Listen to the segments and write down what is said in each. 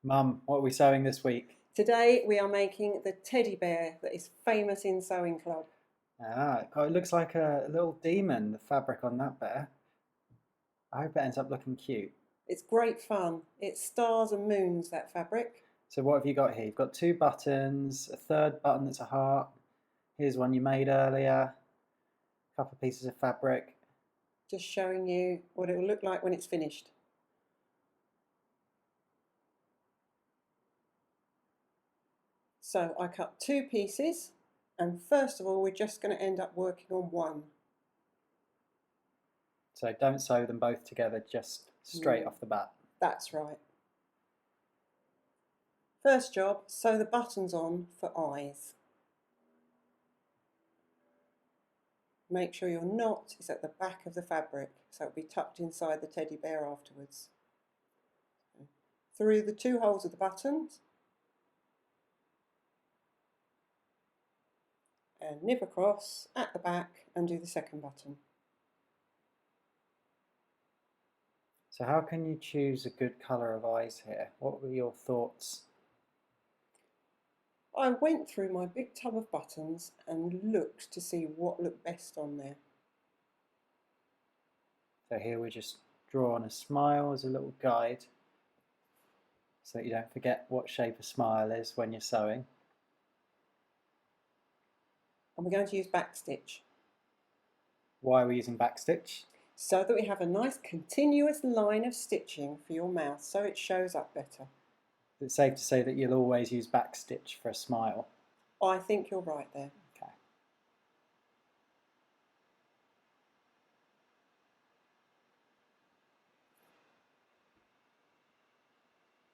Mum, what are we sewing this week? Today we are making the teddy bear that is famous in Sewing Club. Oh, it looks like a little demon, the fabric on that bear. I hope it ends up looking cute. It's great fun. It's stars and moons, that fabric. So what have you got here? You've got two buttons, a third button that's a heart. Here's one you made earlier, a couple of pieces of fabric. Just showing you what it will look like when it's finished. So I cut two pieces, and first of all we're just going to end up working on one. So don't sew them both together just straight off the bat. That's right. First job, sew the buttons on for eyes. Make sure your knot is at the back of the fabric, so it'll be tucked inside the teddy bear afterwards. Through the two holes of the buttons, and nip across at the back and do the second button. So how can you choose a good colour of eyes here? What were your thoughts? I went through my big tub of buttons and looked to see what looked best on there. So here we just draw on a smile as a little guide so that you don't forget what shape a smile is when you're sewing. And we're going to use backstitch. Why are we using backstitch? So that we have a nice continuous line of stitching for your mouth so it shows up better. It's safe to say that you'll always use backstitch for a smile. I think you're right there. Okay.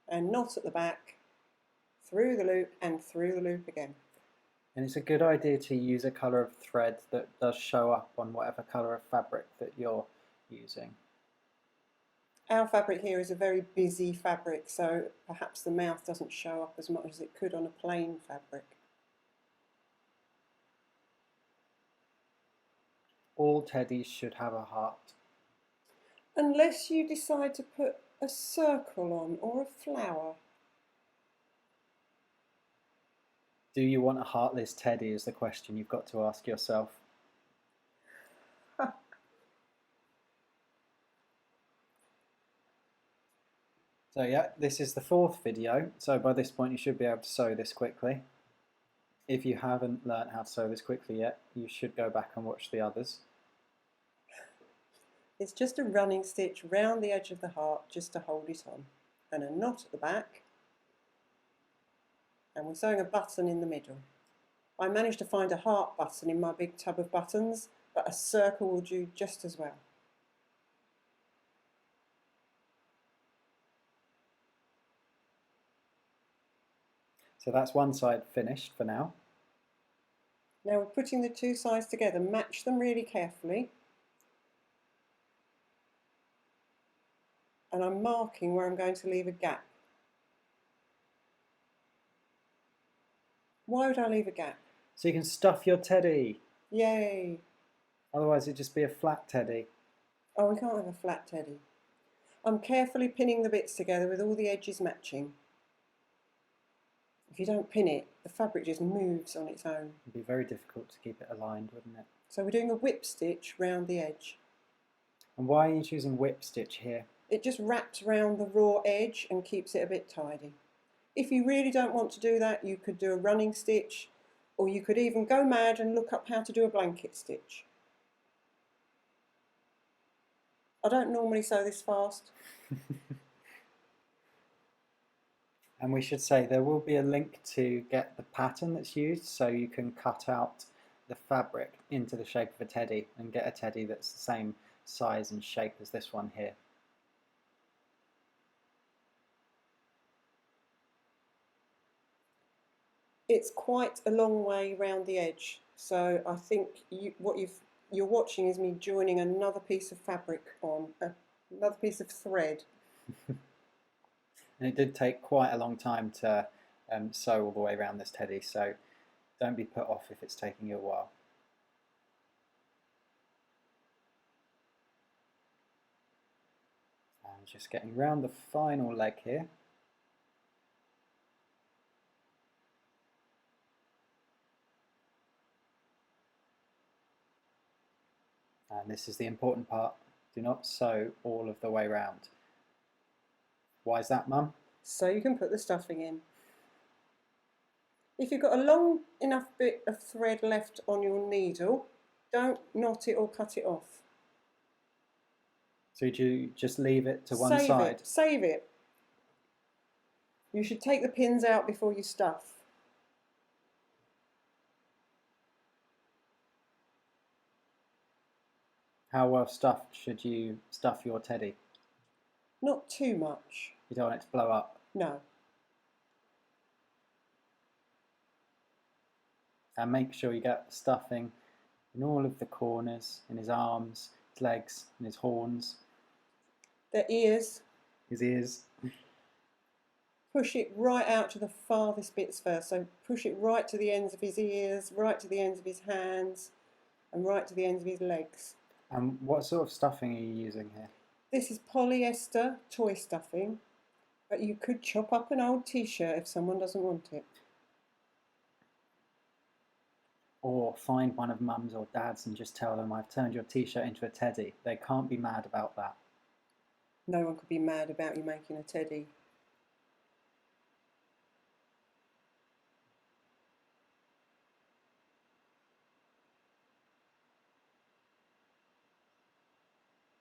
And knot at the back, through the loop and through the loop again. And it's a good idea to use a colour of thread that does show up on whatever colour of fabric that you're using. Our fabric here is a very busy fabric, so perhaps the mouth doesn't show up as much as it could on a plain fabric. All teddies should have a heart. Unless you decide to put a circle on or a flower. Do you want a heartless teddy is the question you've got to ask yourself. So yeah, this is the fourth video, so by this point you should be able to sew this quickly. If you haven't learnt how to sew this quickly yet, you should go back and watch the others. It's just a running stitch round the edge of the heart just to hold it on, and a knot at the back, and we're sewing a button in the middle. I managed to find a heart button in my big tub of buttons, but a circle will do just as well. So that's one side finished for now. Now we're putting the two sides together, match them really carefully. And I'm marking where I'm going to leave a gap. Why would I leave a gap? So you can stuff your teddy. Yay! Otherwise it'd just be a flat teddy. Oh, we can't have a flat teddy. I'm carefully pinning the bits together with all the edges matching. If you don't pin it, the fabric just moves on its own. It'd be very difficult to keep it aligned, wouldn't it? So we're doing a whip stitch round the edge. And why are you choosing whip stitch here? It just wraps around the raw edge and keeps it a bit tidy. If you really don't want to do that, you could do a running stitch, or you could even go mad and look up how to do a blanket stitch. I don't normally sew this fast. And we should say there will be a link to get the pattern that's used so you can cut out the fabric into the shape of a teddy and get a teddy that's the same size and shape as this one here. It's quite a long way round the edge, so I think you're watching is me joining another piece of fabric on, another piece of thread. And it did take quite a long time to sew all the way around this teddy, so don't be put off if it's taking you a while. And just getting round the final leg here. And this is the important part. Do not sew all of the way round. Why is that, Mum? So you can put the stuffing in. If you've got a long enough bit of thread left on your needle, don't knot it or cut it off. So you just leave it to one side? Save it. You should take the pins out before you stuff. How well stuffed should you stuff your teddy? Not too much. You don't want it to blow up? No. And make sure you get the stuffing in all of the corners, in his arms, his legs, and his horns. The ears. His ears. Push it right out to the farthest bits first. So push it right to the ends of his ears, right to the ends of his hands, and right to the ends of his legs. And what sort of stuffing are you using here? This is polyester toy stuffing, but you could chop up an old t-shirt if someone doesn't want it. Or find one of Mum's or Dad's and just tell them, I've turned your t-shirt into a teddy. They can't be mad about that. No one could be mad about you making a teddy.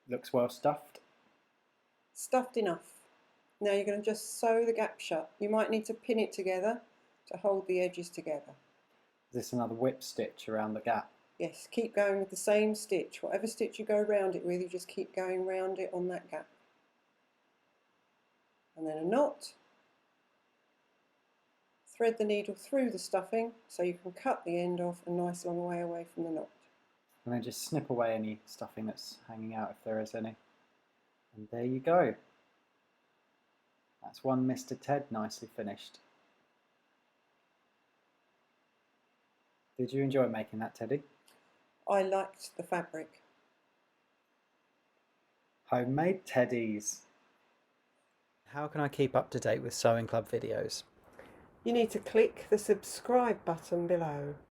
Looks well stuffed. Stuffed enough. Now you're going to just sew the gap shut. You might need to pin it together to hold the edges together. Is this another whip stitch around the gap? Yes, keep going with the same stitch. Whatever stitch you go round it with, you just keep going round it on that gap. And then a knot. Thread the needle through the stuffing so you can cut the end off a nice long way away from the knot. And then just snip away any stuffing that's hanging out if there is any. And there you go. That's one Mr. Ted nicely finished. Did you enjoy making that, Teddy? I liked the fabric. Homemade teddies. How can I keep up to date with Sewing Club videos? You need to click the subscribe button below.